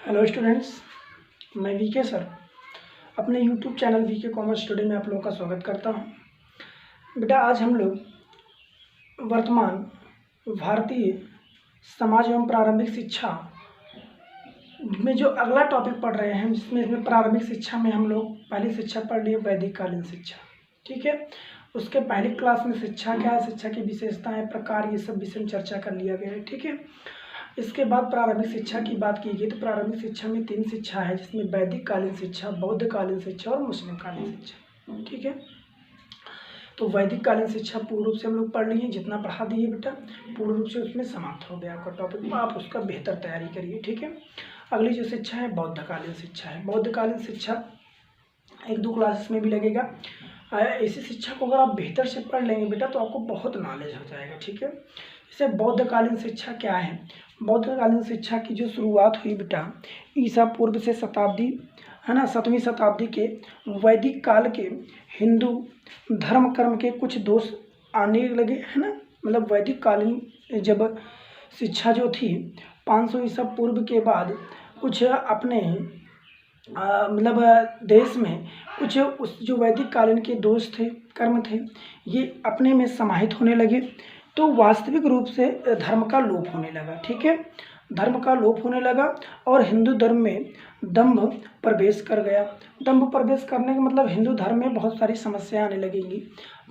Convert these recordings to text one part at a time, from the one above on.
Hello students, मैं VK sir अपने YouTube channel VK commerce study में आप लोगों का स्वागत करता हूं। बेटा, आज हम लोग वर्तमान भारतीय समाज एवं प्रारंभिक शिक्षा में जो अगला टॉपिक पढ़ रहे हैं, जिसमें इसमें प्रारंभिक शिक्षा में हम लोग पहली शिक्षा पढ़ लिए वैदिक कालीन शिक्षा। ठीक है, उसके पहली क्लास में शिक्षा क्या है, शिक्षा की विशेषताएं, प्रकार, ये सब विषय में चर्चा कर लिया गया है। ठीक है, इसके बाद प्रारंभिक शिक्षा की बात की गई तो प्रारंभिक शिक्षा में 3 शिक्षा है, जिसमें वैदिक कालीन शिक्षा, बौद्ध कालीन शिक्षा और मुस्लिम कालीन शिक्षा। ठीक है, तो वैदिक कालीन शिक्षा पूर्ण रूप से हम लोग पढ़ लिए, जितना पढ़ा दिए बेटा पूर्ण रूप से उसमें समाप्त हो गया आपका टॉपिक, आप उसका बेहतर तैयारी करिए। ठीक है, अगली जो शिक्षा है बौद्ध कालीन शिक्षा है। बौद्ध कालीन शिक्षा 1-2 क्लासेस में भी लगेगा। ऐसी शिक्षा को अगर आप बेहतर से पढ़ लेंगे बेटा तो आपको बहुत नॉलेज हो जाएगा। ठीक है, जैसे बौद्ध कालीन शिक्षा क्या है, बौद्ध कालीन शिक्षा की जो शुरुआत हुई बेटा ईसा पूर्व से शताब्दी है ना 7वीं शताब्दी के वैदिक काल के हिंदू धर्म कर्म के कुछ दोष आने लगे, है ना। मतलब वैदिक कालीन जब शिक्षा जो थी 500 ईसा पूर्व के बाद कुछ अपने मतलब देश में कुछ उस जो वैदिक कालीन के दोष थे, कर्म थे, ये अपने में समाहित होने लगे, तो वास्तविक रूप से धर्म का लोप होने लगा। ठीक है, धर्म का लोप होने लगा और हिंदू धर्म में दंभ प्रवेश कर गया। दंभ प्रवेश करने का मतलब हिंदू धर्म में बहुत सारी समस्याएं आने लगेंगी।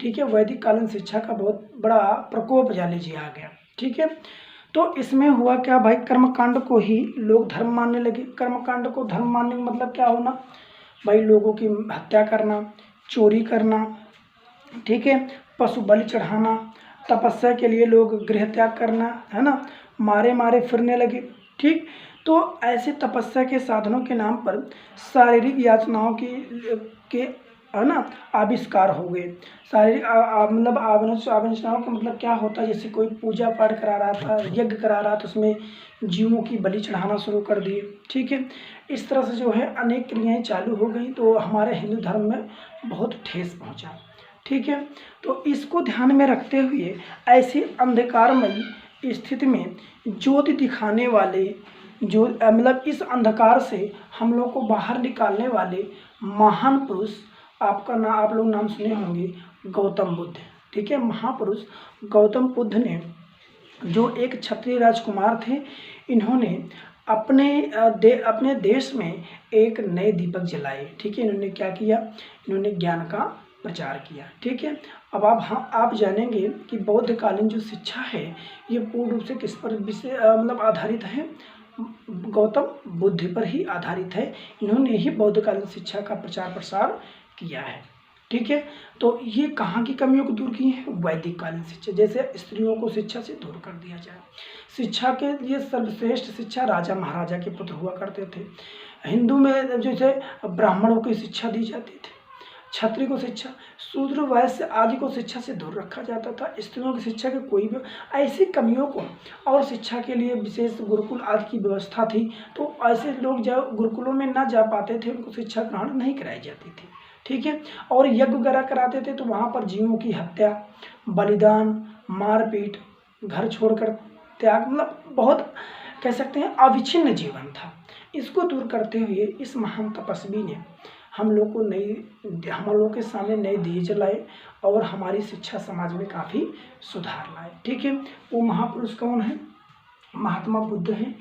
ठीक है, वैदिक कालीन शिक्षा का बहुत बड़ा प्रकोप जा लीजिए आ गया। ठीक है, तो इसमें हुआ क्या भाई, कर्मकांड को ही लोग धर्म मानने लगे। कर्मकांड को धर्म मानने का मतलब क्या होना भाई, लोगों की हत्या करना, चोरी करना, ठीक है, पशु बलि चढ़ाना, तपस्या के लिए लोग गृह त्याग करना, है ना, मारे मारे फिरने लगे। ठीक, तो ऐसे तपस्या के साधनों के नाम पर शारीरिक यातनाओं के है ना आविष्कार हो गए। शारीरिक मतलब आविष्कारों का मतलब क्या होता है, जैसे कोई पूजा पाठ करा रहा था, यज्ञ करा रहा था, उसमें जीवों की बलि चढ़ाना शुरू कर दिए। ठीक है, इस तरह से जो है अनेक क्रियाएं चालू हो गई, तो हमारे हिंदू धर्म में बहुत ठेस पहुंचा। ठीक है, तो इसको ध्यान में रखते हुए ऐसी अंधकारमयी स्थिति में ज्योति दिखाने वाले जो मतलब इस अंधकार से हम लोग को बाहर निकालने वाले महान पुरुष, आप लोग नाम सुने होंगे, गौतम बुद्ध। ठीक है, महापुरुष गौतम बुद्ध ने जो एक क्षत्रिय राजकुमार थे, इन्होंने अपने देश में एक नए दीपक जलाए। ठीक है, इन्होंने क्या किया, इन्होंने ज्ञान का प्रचार किया। ठीक है, अब आप जानेंगे कि बौद्ध कालीन जो शिक्षा है ये पूर्ण रूप से किस पर विषय मतलब आधारित है, गौतम बुद्ध पर ही आधारित है। इन्होंने ही बौद्ध कालीन शिक्षा का प्रचार प्रसार किया है। ठीक है, तो ये कहाँ की कमियों को दूर की है, वैदिक कालीन शिक्षा, जैसे स्त्रियों को शिक्षा से दूर कर दिया जाए। शिक्षा के लिए सर्वश्रेष्ठ शिक्षा राजा महाराजा के पुत्र हुआ करते थे। हिंदू में जैसे ब्राह्मणों को शिक्षा दी जाती थी, क्षत्रिय को शिक्षा, शूद्र वैश्य आदि को शिक्षा से दूर रखा जाता था। स्त्रियों की शिक्षा के कोई भी ऐसी कमियों को और शिक्षा के लिए विशेष गुरुकुल आदि की व्यवस्था थी, तो ऐसे लोग जब गुरुकुलों में ना जा पाते थे उनको शिक्षा ग्रहण नहीं कराई जाती थी। ठीक है, और यज्ञ वगैरह कराते थे तो वहाँ पर जीवों की हत्या, बलिदान, मारपीट, घर छोड़कर त्याग, मतलब बहुत कह सकते हैं अविच्छिन्न जीवन था। इसको दूर करते हुए इस महान तपस्वी ने हम लोग के सामने नए दिए जलाए और हमारी शिक्षा समाज में काफ़ी सुधार लाए। ठीक है, वो महापुरुष कौन है, महात्मा बुद्ध हैं।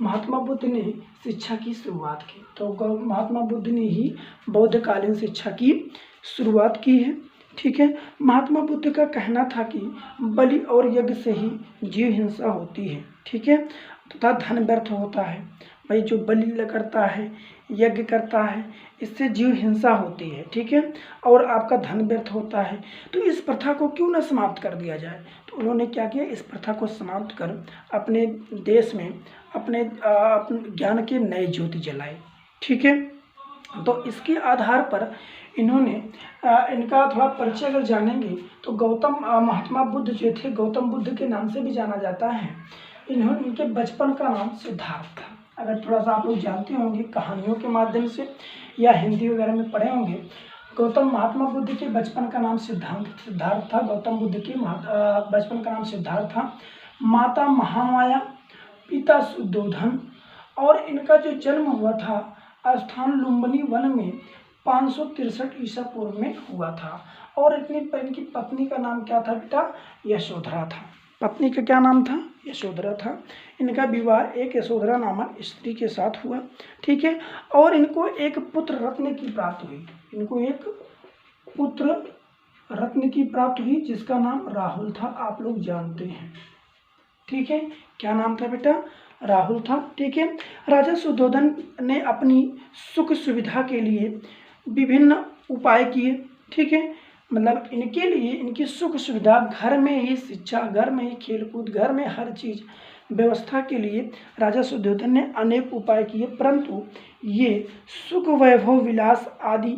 महात्मा बुद्ध ने शिक्षा की शुरुआत की, तो महात्मा बुद्ध ने ही बौद्ध कालीन शिक्षा की शुरुआत की है। ठीक है, महात्मा बुद्ध का कहना था कि बलि और यज्ञ से ही जीव हिंसा होती है। ठीक है, तथा धन व्यर्थ होता है। भाई जो बलि करता है, यज्ञ करता है, इससे जीव हिंसा होती है। ठीक है, और आपका धन व्यर्थ होता है, तो इस प्रथा को क्यों न समाप्त कर दिया जाए। तो उन्होंने क्या किया, इस प्रथा को समाप्त कर अपने देश में अपने ज्ञान के नए ज्योति जलाए। ठीक है, तो इसके आधार पर इन्होंने इनका थोड़ा परिचय अगर जानेंगे तो महात्मा बुद्ध जो थे, गौतम बुद्ध के नाम से भी जाना जाता है। इनके बचपन का नाम सिद्धार्थ था। अगर थोड़ा सा आप लोग जानते होंगे कहानियों के माध्यम से या हिंदी वगैरह में पढ़े होंगे, महात्मा बुद्ध के बचपन का नाम सिद्धार्थ था। गौतम बुद्ध के बचपन का नाम सिद्धार्थ था। माता महामाया, पिता शुद्धोधन और इनका जो जन्म हुआ था स्थान लुम्बिनी वन में 563 ईसा पूर्व में हुआ था। और इनकी पत्नी का नाम क्या था बेटा? यशोधरा था। पत्नी का क्या नाम था? यशोधरा था। इनका विवाह एक यशोधरा नामक स्त्री के साथ हुआ, ठीक है। और इनको एक पुत्र रत्न की प्राप्त हुई। इनको एक पुत्र रत्न की प्राप्त हुई जिसका नाम राहुल था, आप लोग जानते हैं, ठीक है। क्या नाम था बेटा? राहुल था, ठीक है। राजा शुद्धोधन ने अपनी सुख सुविधा के लिए विभिन्न उपाय किए, ठीक है। मतलब इनके लिए इनकी सुख सुविधा, घर में ही शिक्षा, घर में ही खेलकूद, घर में हर चीज़ व्यवस्था के लिए राजा शुद्धोधन ने अनेक उपाय किए, परंतु ये सुख वैभव विलास आदि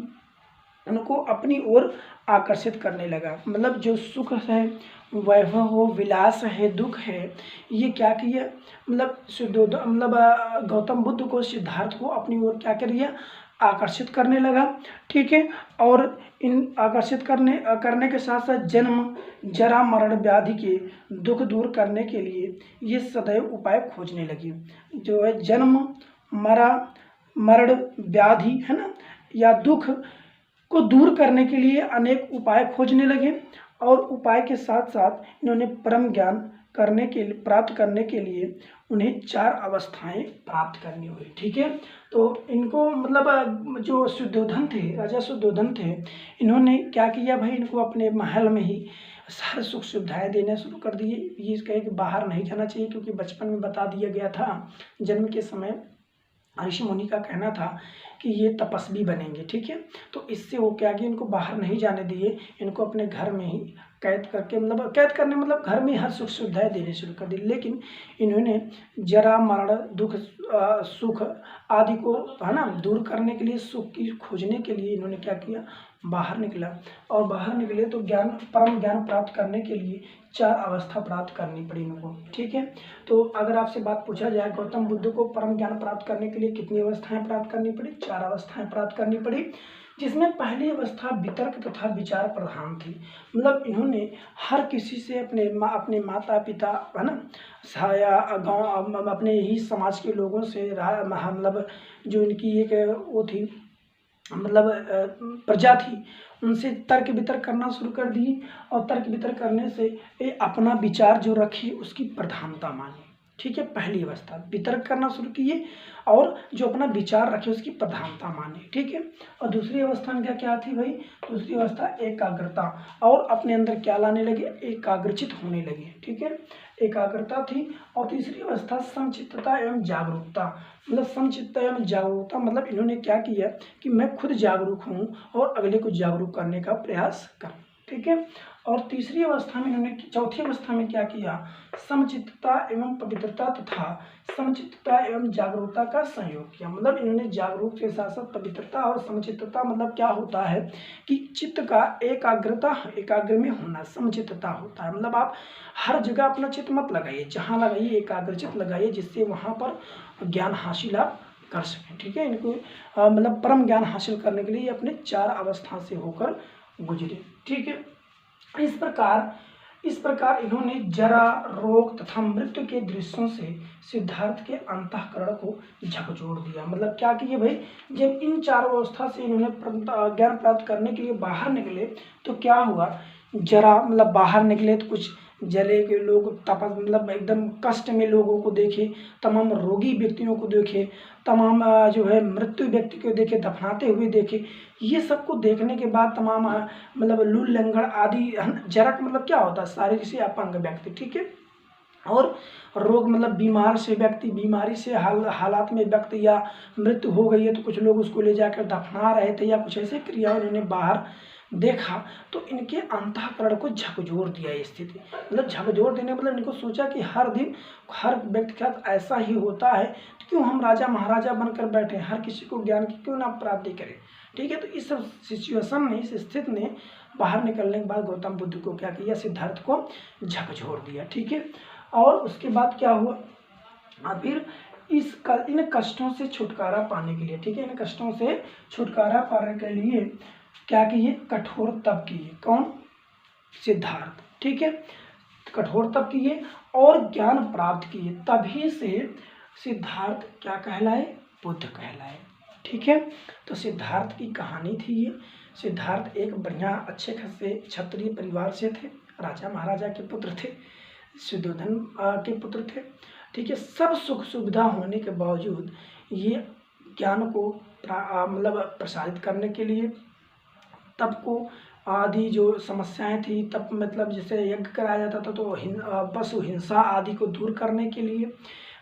उनको अपनी ओर आकर्षित करने लगा। मतलब जो सुख है, वैभव हो, विलास है, दुख है, ये क्या किया? मतलब शुद्धोधन मतलब गौतम बुद्ध को, सिद्धार्थ को अपनी ओर क्या कर दिया? आकर्षित करने लगा, ठीक है। और इन आकर्षित करने के साथ साथ जन्म जरा मरण व्याधि के दुख दूर करने के लिए ये सदैव उपाय खोजने लगी। जो है जन्म मरण व्याधि है ना, या दुख को दूर करने के लिए अनेक उपाय खोजने लगे। और उपाय के साथ साथ इन्होंने परम ज्ञान प्राप्त करने के लिए उन्हें 4 अवस्थाएं प्राप्त करनी हुई, ठीक है। तो इनको मतलब जो शुद्धोधन थे, राजा शुद्धोधन थे, इन्होंने क्या किया भाई? इनको अपने महल में ही सारे सुख सुविधाएं देना शुरू कर दिए। ये कहे कि बाहर नहीं जाना चाहिए, क्योंकि बचपन में बता दिया गया था, जन्म के समय ऋषि मुनि का कहना था कि ये तपस्वी बनेंगे, ठीक है। तो इससे वो क्या कि इनको बाहर नहीं जाने दिए, इनको अपने घर में ही कैद करके, मतलब कैद करने मतलब घर में हर सुख सुविधाएं देने शुरू कर दी। लेकिन इन्होंने जरा मरण दुख सुख आदि को है ना दूर करने के लिए, सुख की खोजने के लिए इन्होंने क्या किया? बाहर निकला। और बाहर निकले तो परम ज्ञान प्राप्त करने के लिए 4 अवस्था प्राप्त करनी पड़ी इनको, ठीक है। तो अगर आपसे बात पूछा जाए, गौतम बुद्ध को परम ज्ञान प्राप्त करने के लिए कितनी अवस्थाएं प्राप्त करनी पड़ी? 4 अवस्थाएं प्राप्त करनी पड़ी, जिसमें पहली अवस्था वितर्क तथा विचार प्रधान थी। मतलब इन्होंने हर किसी से अपने माता पिता है ना, या गाँव अपने ही समाज के लोगों से मतलब जो इनकी एक वो थी, मतलब प्रजा थी, उनसे तर्क वितर्क करना शुरू कर दी। और तर्क वितर्क करने से ये अपना विचार जो रखी उसकी प्रधानता मानी, ठीक है। पहली अवस्था वितर्क करना शुरू किए और जो अपना विचार रखे उसकी प्रधानता माने, ठीक है। और दूसरी अवस्था में क्या थी भाई? दूसरी अवस्था एकाग्रता, और अपने अंदर क्या लाने लगे? एकाग्रचित होने लगे, ठीक है। एकाग्रता थी। और तीसरी अवस्था समचित्तता एवं जागरूकता। मतलब समचित्तता एवं जागरूकता मतलब इन्होंने क्या किया कि मैं खुद जागरूक हूँ और अगले को जागरूक करने का प्रयास करूँ, ठीक है। और तीसरी अवस्था में इन्होंने, चौथी अवस्था में क्या किया? समचित्तता एवं पवित्रता तथा समचित्तता एवं जागरूकता का संयोग किया। मतलब इन्होंने जागरूक के साथ साथ पवित्रता और समचित्तता, मतलब क्या होता है कि चित्त का एकाग्र में होना समचित्तता होता है। मतलब आप हर जगह अपना चित्त मत लगाइए, जहाँ लगाइए एकाग्रचित लगाइए, जिससे वहाँ पर ज्ञान हासिल आप कर सकें, ठीक है। इनको मतलब परम ज्ञान हासिल करने के लिए अपने 4 अवस्था से होकर गुजरे, ठीक है। इस प्रकार इन्होंने जरा रोग तथा मृत्यु के दृश्यों से सिद्धार्थ के अंतःकरण को झकझोर दिया। मतलब क्या किए भाई? जब इन 4 अवस्था से इन्होंने ज्ञान प्राप्त करने के लिए बाहर निकले तो क्या हुआ? जरा मतलब बाहर निकले तो कुछ जले के लोग मतलब एकदम कष्ट में लोगों को देखे, तमाम रोगी व्यक्तियों को देखे, तमाम जो है मृत्यु व्यक्ति को देखे, दफनाते हुए देखे। ये सबको देखने के बाद तमाम मतलब लूल लंगड़ आदि, जरक मतलब क्या होता है? शारीरिक से अपंग व्यक्ति, ठीक है। और रोग मतलब बीमार से व्यक्ति, बीमारी से हालात में व्यक्ति या मृत्यु हो गई है तो कुछ लोग उसको ले जाकर दफना रहे थे या कुछ ऐसे क्रिया उन्होंने बाहर देखा, तो इनके अंतःकरण को झकझोर दिया ये स्थिति। मतलब झकझोर देने मतलब इनको सोचा कि हर दिन हर व्यक्ति के साथ ऐसा ही होता है, तो क्यों हम राजा महाराजा बनकर बैठे, हर किसी को ज्ञान की क्यों ना प्राप्ति करें, ठीक है। तो इस सिचुएशन में, इस स्थिति में बाहर निकलने के बाद गौतम बुद्ध को क्या किया? सिद्धार्थ को झकझोर दिया, ठीक है। और उसके बाद क्या हुआ? फिर इन कष्टों से छुटकारा पाने के लिए, ठीक है, इन कष्टों से छुटकारा पाने के लिए क्या किए? कठोर तप किए। कौन? सिद्धार्थ, ठीक है। कठोर तप किए और ज्ञान प्राप्त किए। तभी से सिद्धार्थ क्या कहलाए? बुद्ध कहलाए। ठीक है, तो सिद्धार्थ की कहानी थी ये। सिद्धार्थ एक बढ़िया अच्छे खासे क्षत्रिय परिवार से थे, राजा महाराजा के पुत्र थे, शुद्धोधन के पुत्र थे। ठीक है, सब सुख सुविधा होने के बावजूद ये ज्ञान को मतलब प्रसारित करने के लिए, तब को आदि जो समस्याएं थी, तब मतलब जैसे यज्ञ कराया जाता था तो पशु हिंसा आदि को दूर करने के लिए,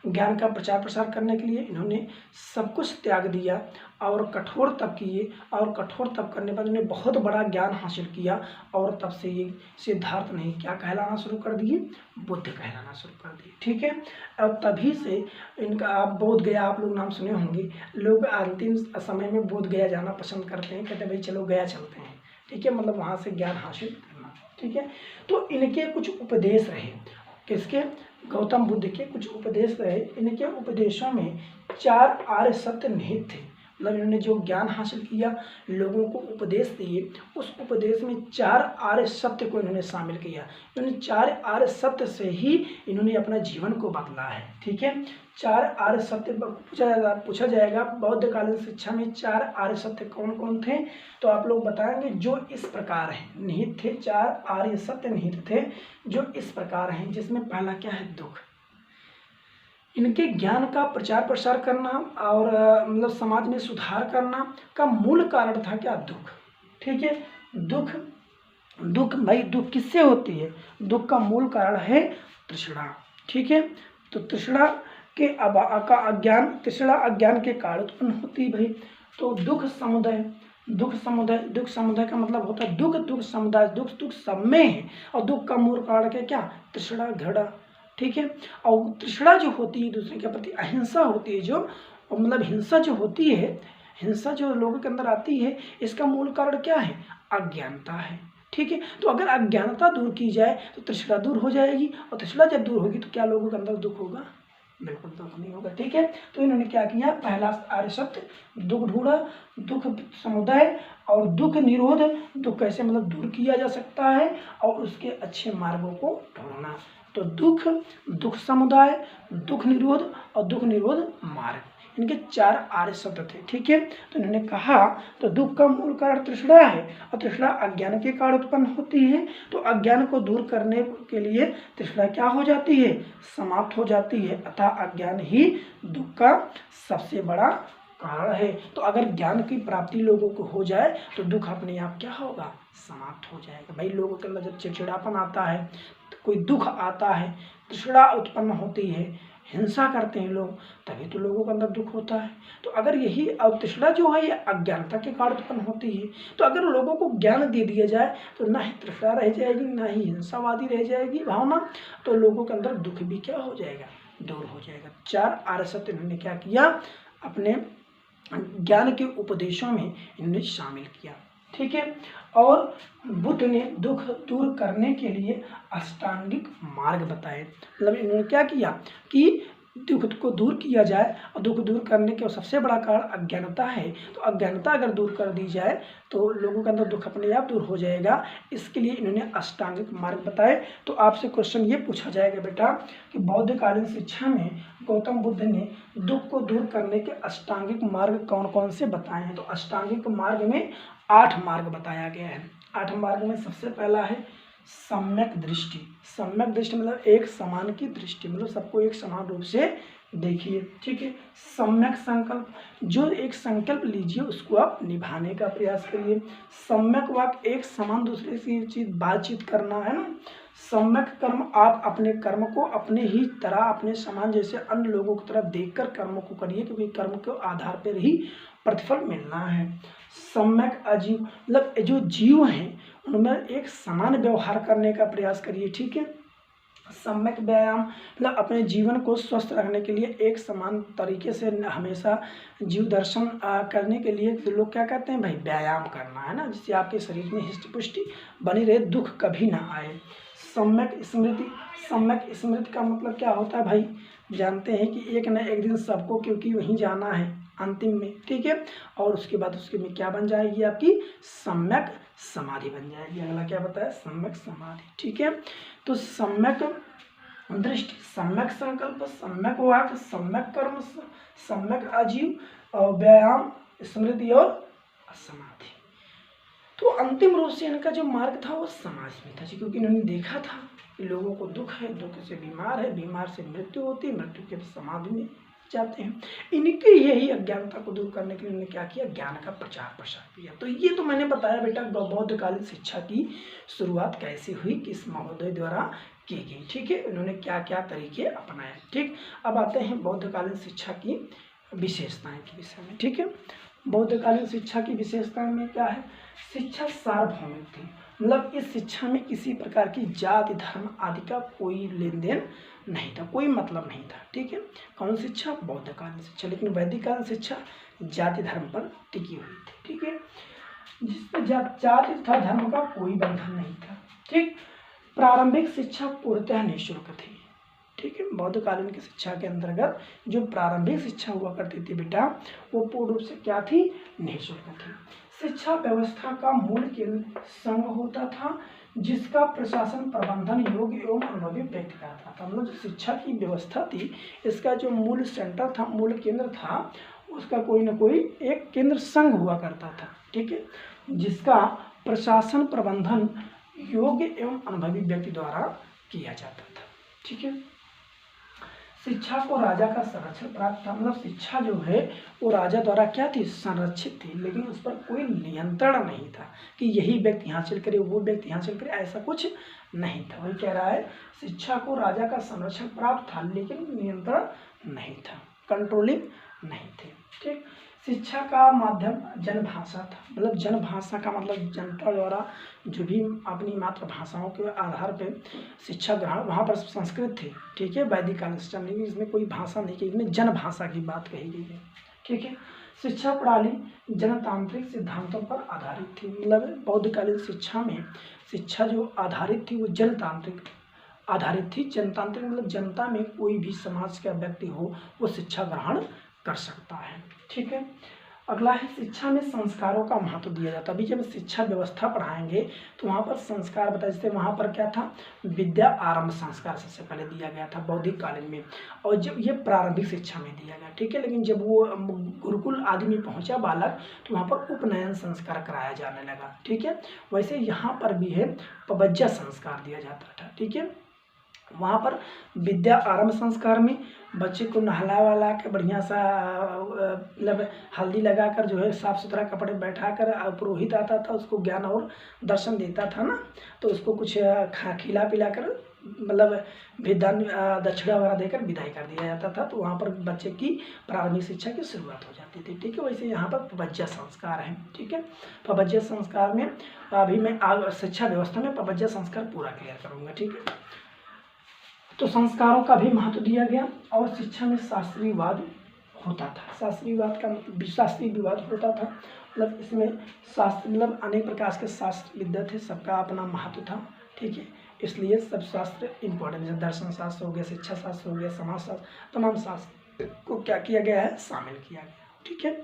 ज्ञान का प्रचार प्रसार करने के लिए इन्होंने सब कुछ त्याग दिया और कठोर तप किए, और कठोर तप करने के बाद उन्होंने बहुत बड़ा ज्ञान हासिल किया, और तब से ये सिद्धार्थ ने क्या कहलाना शुरू कर दिए? बुद्ध कहलाना शुरू कर दिए। ठीक है, और तभी से इनका आप बोध गया, आप लोग नाम सुने होंगे, लोग अंतिम समय में बोध गया जाना पसंद करते हैं, कहते हैं भाई चलो गया चलते हैं। ठीक है, मतलब वहाँ से ज्ञान हासिल करना। ठीक है, तो इनके कुछ उपदेश रहे, किसके? गौतम बुद्ध के कुछ उपदेश रहे। इनके उपदेशों में 4 आर्य सत्य निहित थे, मतलब इन्होंने जो ज्ञान हासिल किया, लोगों को उपदेश दिए, उस उपदेश में 4 आर्य सत्य को इन्होंने शामिल किया। इन्होंने 4 आर्य सत्य से ही इन्होंने अपना जीवन को बदला है। ठीक है, 4 आर्य सत्य पूछा जाएगा बौद्धकालीन शिक्षा में 4 आर्य सत्य कौन कौन थे, तो आप लोग बताएंगे जो इस प्रकार हैं, निहित थे, 4 आर्य सत्य निहित थे जो इस प्रकार हैं, जिसमें पहला क्या है? दुख। इनके ज्ञान का प्रचार प्रसार करना और मतलब समाज में सुधार करना का मूल कारण था क्या? दुख। ठीक है, दुख, दुख भाई दुख किससे होती है? दुख का मूल कारण है तृष्णा। ठीक है, तो तृष्णा के का अज्ञान, तृष्णा अज्ञान के कारण उत्पन्न होती है भाई। तो दुख समुदाय, दुख समुदाय, दुख समुदाय का मतलब होता है दुख, दुख समुदाय, दुख दुख सब में है, और दुख का मूल कारण क्या? तृष्णा, घृणा। ठीक है, और तृष्णा जो होती है दूसरे के प्रति, अहिंसा होती है जो, मतलब हिंसा जो होती है, हिंसा जो लोगों के अंदर आती है, इसका मूल कारण क्या है? अज्ञानता है। ठीक है, तो अगर अज्ञानता दूर की जाए तो तृष्णा दूर हो जाएगी, और तृष्णा जब दूर होगी तो क्या लोगों के अंदर दुख होगा? बिल्कुल दुख नहीं होगा। ठीक है, तो इन्होंने क्या किया? पहला आर्य सत्य, दुख ढूंढा, दुख समुदाय और दुख निरोध, दुख कैसे मतलब दूर किया जा सकता है, और उसके अच्छे मार्गों को ढूंढना। तो दुख, दुख समुदाय, दुख निरोध और दुख निरोध मार्ग, इनके 4 आर्य सत्य थे। ठीक है, तो इन्होंने कहा तो दुख का मूल कारण तृष्णा है, और तृष्णा अज्ञान के कारण उत्पन्न होती है, तो अज्ञान को दूर करने के लिए तृष्णा क्या हो जाती है? समाप्त हो जाती है, अतः अज्ञान ही दुख का सबसे बड़ा कारण है। तो अगर ज्ञान की प्राप्ति लोगों को हो जाए तो दुख अपने आप क्या होगा? समाप्त हो जाएगा। भाई लोगों के अंदर जब चिड़चिड़ापन आता है, कोई दुख आता है, तृष्णा उत्पन्न होती है, हिंसा करते हैं लोग, तभी तो लोगों के अंदर दुख होता है। तो अगर यही तृष्णा जो है ये अज्ञानता के कारण उत्पन्न होती है, तो अगर लोगों को ज्ञान दे दिया जाए तो ना ही तृष्णा रह जाएगी, ना ही हिंसावादी रह जाएगी भावना, तो लोगों के अंदर दुख भी क्या हो जाएगा? दूर हो जाएगा। 4 आर्य सत्य इन्होंने क्या किया? अपने ज्ञान के उपदेशों में इन्होंने शामिल किया। ठीक है, और बुद्ध ने दुख दूर करने के लिए अष्टांगिक मार्ग बताए। मतलब इन्होंने क्या किया कि दुख को दूर किया जाए, और दुख दूर करने का सबसे बड़ा कारण अज्ञानता है, तो अज्ञानता अगर दूर कर दी जाए तो लोगों के अंदर दुख अपने आप दूर हो जाएगा। इसके लिए इन्होंने अष्टांगिक मार्ग बताए। तो आपसे क्वेश्चन ये पूछा जाएगा बेटा कि बौद्धकालीन शिक्षा में गौतम बुद्ध ने दुख को दूर करने के अष्टांगिक मार्ग कौन कौन से बताए हैं? तो अष्टांगिक मार्ग में 8 मार्ग बताया गया है। 8 मार्ग में सबसे पहला है सम्यक दृष्टि। सम्यक दृष्टि मतलब एक समान की दृष्टि, मतलब सबको एक समान रूप से देखिए। ठीक है, सम्यक संकल्प, जो एक संकल्प लीजिए उसको आप निभाने का प्रयास करिए। सम्यक वाक्य, एक समान दूसरे से चीज बातचीत करना है ना। सम्यक कर्म, आप अपने कर्म को अपने ही तरह, अपने समान जैसे अन्य लोगों की तरह देखकर कर्मों को करिए, क्योंकि कर्म के आधार पर ही प्रतिफल मिलना है। सम्यक अजीव, मतलब जो जीव हैं उनमें एक समान व्यवहार करने का प्रयास करिए। ठीक है, सम्यक व्यायाम, मतलब अपने जीवन को स्वस्थ रखने के लिए एक समान तरीके से हमेशा जीव दर्शन करने के लिए तो लोग क्या कहते हैं? भाई व्यायाम करना है ना, जिससे आपके शरीर में हिष्ट पुष्टि बनी रहे, दुख कभी ना आए। सम्यक स्मृति, सम्यक स्मृति का मतलब क्या होता है भाई? जानते हैं कि एक न एक दिन सबको क्योंकि वहीं जाना है अंतिम में। ठीक है, और उसके बाद उसके में क्या बन जाएगी? आपकी सम्यक समाधि बन जाएगी। अगला क्या बताया? सम्यक समाधि। ठीक है, तो सम्यक दृष्टि, सम्यक संकल्प, सम्यक वाक्य, सम्यक कर्म, सम्यक आजीव, व्यायाम, स्मृति और समाधि। तो अंतिम रूप से इनका जो मार्ग था वो समाज में था, क्योंकि इन्होंने देखा था कि लोगों को दुख है, दुख से बीमार है, बीमार से मृत्यु होती है, मृत्यु के समाधि में जाते हैं। इनके यही अज्ञानता को दूर करने के लिए उन्होंने क्या किया, ज्ञान का प्रचार प्रसार किया। तो ये तो मैंने बताया बेटा बौद्धकालीन शिक्षा की शुरुआत कैसे हुई, किस महोदय द्वारा की गई। ठीक है, उन्होंने क्या क्या तरीके अपनाए। ठीक, अब आते हैं बौद्धकालीन शिक्षा की विशेषताएं के विषय में। ठीक है, बौद्धकालीन शिक्षा की विशेषताएं में क्या है, शिक्षा सार्वभौमिक थी, मतलब इस शिक्षा में किसी प्रकार की जाति धर्म आदि का कोई लेन देन नहीं था, कोई मतलब नहीं था। ठीक है, कौन शिक्षा, बौद्धकालीन शिक्षा। लेकिन वैदिककालीन शिक्षा जाति धर्म पर टिकी हुई थी। ठीक है, जिसमें जाति तथा धर्म का कोई बंधन नहीं था। ठीक, प्रारंभिक शिक्षा पूर्णतः निःशुल्क थी। ठीक है, बौद्धकालीन की शिक्षा के अंतर्गत जो प्रारंभिक शिक्षा हुआ करती थी बेटा, वो पूर्ण रूप से क्या थी, निःशुल्क थी। शिक्षा व्यवस्था का मूल केंद्र संघ होता था, जिसका प्रशासन प्रबंधन योग्य एवं अनुभवी व्यक्ति करता था। मतलब जो शिक्षा की व्यवस्था थी, इसका जो मूल सेंटर था, मूल केंद्र था, उसका कोई ना कोई एक केंद्र संघ हुआ करता था। ठीक है, जिसका प्रशासन प्रबंधन योग्य एवं अनुभवी व्यक्ति द्वारा किया जाता था। ठीक है, शिक्षा को राजा का संरक्षण प्राप्त था, मतलब शिक्षा जो है वो राजा द्वारा क्या थी, संरक्षित थी, लेकिन उस पर कोई नियंत्रण नहीं था कि यही व्यक्ति हासिल करे, वो व्यक्ति हासिल करे, ऐसा कुछ नहीं था। वही कह रहा है, शिक्षा को राजा का संरक्षण प्राप्त था, लेकिन नियंत्रण नहीं था, कंट्रोलिंग नहीं थे। ठीक, शिक्षा का माध्यम जनभाषा था, मतलब जनभाषा का मतलब जनता द्वारा जो भी अपनी मातृभाषाओं के आधार पर शिक्षा ग्रहण, वहाँ पर संस्कृत थी। ठीक है, वैदिक कालीन शिक्षा में इसमें कोई भाषा नहीं की, इसमें जनभाषा की बात कही गई है। ठीक है, शिक्षा प्रणाली जनतांत्रिक सिद्धांतों पर आधारित थी, मतलब बौद्धकालीन शिक्षा में शिक्षा जो आधारित थी वो जनतांत्रिक आधारित थी। जनतांत्रिक मतलब जनता में कोई भी समाज का व्यक्ति हो वो शिक्षा ग्रहण कर सकता है। ठीक है, अगला है शिक्षा में संस्कारों का महत्व दिया जाता है। अभी जब शिक्षा व्यवस्था पढ़ाएंगे तो वहाँ पर संस्कार बताए, जैसे वहाँ पर क्या था, विद्या आरंभ संस्कार सबसे पहले दिया गया था बौद्धिक कालीन में, और जब ये प्रारंभिक शिक्षा में दिया गया। ठीक है, लेकिन जब वो गुरुकुल आदि में पहुँचा बालक तो वहाँ पर उपनयन संस्कार कराया जाने लगा। ठीक है, वैसे यहाँ पर भी है पबज्जा संस्कार दिया जाता था। ठीक है, वहाँ पर विद्या आरंभ संस्कार में बच्चे को नहला वहला के बढ़िया सा मतलब हल्दी लगाकर जो है साफ़ सुथरा कपड़े बैठाकर पुरोहित आता था, उसको ज्ञान और दर्शन देता था ना, तो उसको कुछ खिला पिला कर मतलब विधान दक्षिणा वगैरह देकर विदाई कर दिया जाता था। तो वहाँ पर बच्चे की प्रारंभिक शिक्षा की शुरुआत हो जाती थी। ठीक है, वैसे यहाँ पर पबज्जा संस्कार है। ठीक है, पबज्जा संस्कार में अभी मैं शिक्षा व्यवस्था में पबज्जा संस्कार पूरा क्लियर करूँगा। ठीक है, तो संस्कारों का भी महत्व दिया गया, और शिक्षा में शास्त्रीयवाद होता था। शास्त्रीयवाद का मतलब शास्त्रीय विवाद होता था, मतलब इसमें शास्त्र मतलब अनेक प्रकार के शास्त्र विद्या थे, सबका अपना महत्व था। ठीक है, इसलिए सब शास्त्र इम्पोर्टेंट है, दर्शन शास्त्र हो गया, शिक्षा शास्त्र हो गया, समाज शास्त्र, तमाम शास्त्र को क्या किया गया है, शामिल किया गया। ठीक है,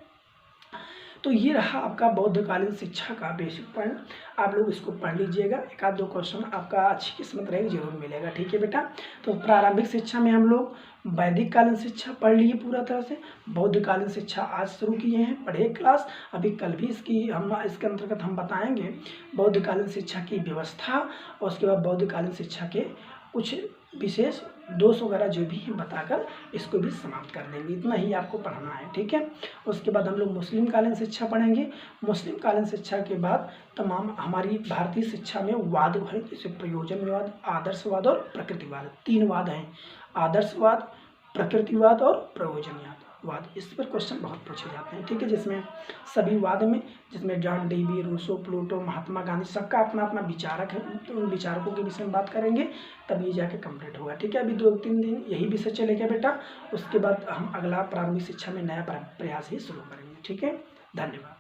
तो ये रहा आपका बौद्धकालीन शिक्षा का बेसिक पॉइंट। आप लोग इसको पढ़ लीजिएगा, एक आध दो क्वेश्चन आपका अच्छी किस्मत रहेगी जरूर मिलेगा। ठीक है बेटा, तो प्रारंभिक शिक्षा में हम लोग वैदिक कालीन शिक्षा पढ़ लिए पूरा तरह से, बौद्धकालीन शिक्षा आज शुरू किए हैं, पढ़े क्लास, अभी कल भी इसके अंतर्गत हम बताएंगे बौद्धकालीन शिक्षा की व्यवस्था, और उसके बाद बौद्धकालीन शिक्षा के कुछ विशेष दोष वगैरह जो भी हैं बताकर इसको भी समाप्त कर देंगे। इतना ही आपको पढ़ना है। ठीक है, उसके बाद हम लोग मुस्लिम कालीन शिक्षा पढ़ेंगे। मुस्लिम कालीन शिक्षा के बाद तमाम हमारी भारतीय शिक्षा में वाद है, जैसे प्रयोजनवाद, आदर्शवाद और प्रकृतिवाद, 3 वाद हैं, आदर्शवाद, प्रकृतिवाद और प्रयोजनवाद। इस पर क्वेश्चन बहुत पूछे जाते हैं। ठीक है, जिसमें सभी वाद में, जिसमें John Dewey, Rousseau, Pluto, Mahatma Gandhi, सबका अपना अपना विचारक है, तो उन विचारकों के विषय में बात करेंगे, तब ये जाके कंप्लीट होगा। ठीक है, अभी 2-3 दिन यही विषय चलेगा बेटा, उसके बाद हम अगला प्रारंभिक शिक्षा में नया प्रयास ही शुरू करेंगे। ठीक है, धन्यवाद।